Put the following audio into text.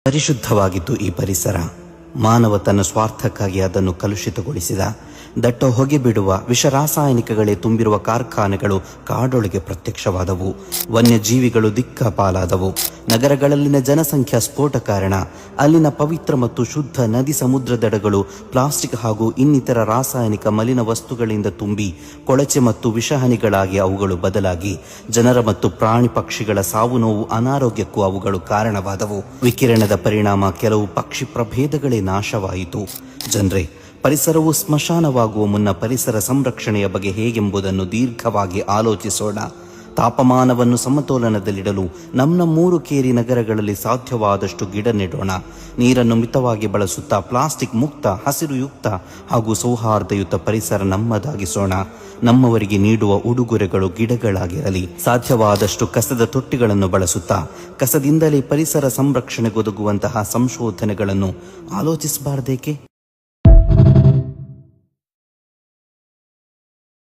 ಪರಿಶುದ್ಧವಾಗಿದ್ದು ಈ ಪರಿಸರ. ಮಾನವ ತನ್ನ ಸ್ವಾರ್ಥಕ್ಕಾಗಿ ಅದನ್ನು ಕಲುಷಿತಗೊಳಿಸಿದ. ದಟ್ಟ ಹೊಗೆ ಬಿಡುವ ವಿಷ ರಾಸಾಯನಿಕಗಳೇ ತುಂಬಿರುವ ಕಾರ್ಖಾನೆಗಳು ಕಾಡೊಳಗೆ ಪ್ರತ್ಯಕ್ಷವಾದವು. ವನ್ಯಜೀವಿಗಳು ದಿಕ್ಕಾಪಾಲಾದವು. ನಗರಗಳಲ್ಲಿನ ಜನಸಂಖ್ಯಾ ಸ್ಫೋಟ ಕಾರಣ ಅಲ್ಲಿನ ಪವಿತ್ರ ಮತ್ತು ಶುದ್ಧ ನದಿ ಸಮುದ್ರ ದಡಗಳು ಪ್ಲಾಸ್ಟಿಕ್ ಹಾಗೂ ಇನ್ನಿತರ ರಾಸಾಯನಿಕ ಮಲಿನ ವಸ್ತುಗಳಿಂದ ತುಂಬಿ ಕೊಳಚೆ ಮತ್ತು ವಿಷಹನಿಗಳಾಗಿ ಅವುಗಳು ಬದಲಾಗಿ ಜನರ ಮತ್ತು ಪ್ರಾಣಿ ಪಕ್ಷಿಗಳ ಸಾವು ನೋವು ಅನಾರೋಗ್ಯಕ್ಕೂ ಅವುಗಳು ಕಾರಣವಾದವು. ವಿಕಿರಣದ ಪರಿಣಾಮ ಕೆಲವು ಪಕ್ಷಿ ಪ್ರಭೇದಗಳೇ ನಾಶವಾಯಿತು. ಜನರೇ, ಪರಿಸರವು ಸ್ಮಶಾನವಾಗುವ ಮುನ್ನ ಪರಿಸರ ಸಂರಕ್ಷಣೆಯ ಬಗ್ಗೆ ಹೇಗೆಂಬುದನ್ನು ದೀರ್ಘವಾಗಿ ಆಲೋಚಿಸೋಣ. ತಾಪಮಾನವನ್ನು ಸಮತೋಲನದಲ್ಲಿಡಲು ನಮ್ಮ 3 ಕೇರಿ ನಗರಗಳಲ್ಲಿ ಸಾಧ್ಯವಾದಷ್ಟು ಗಿಡ ನೆಡೋಣ. ನೀರನ್ನು ಮಿತವಾಗಿ ಬಳಸುತ್ತಾ ಪ್ಲಾಸ್ಟಿಕ್ ಮುಕ್ತ, ಹಸಿರುಯುಕ್ತ ಹಾಗೂ ಸೌಹಾರ್ದಯುತ ಪರಿಸರ ನಮ್ಮದಾಗಿಸೋಣ. ನಮ್ಮವರಿಗೆ ನೀಡುವ ಉಡುಗೊರೆಗಳು ಗಿಡಗಳಾಗಿರಲಿ. ಸಾಧ್ಯವಾದಷ್ಟು ಕಸದ ತೊಟ್ಟಿಗಳನ್ನು ಬಳಸುತ್ತಾ ಕಸದಿಂದಲೇ ಪರಿಸರ ಸಂರಕ್ಷಣೆಗೊದಗುವಂತಹ ಸಂಶೋಧನೆಗಳನ್ನು ಆಲೋಚಿಸಬಾರದೇಕೆ?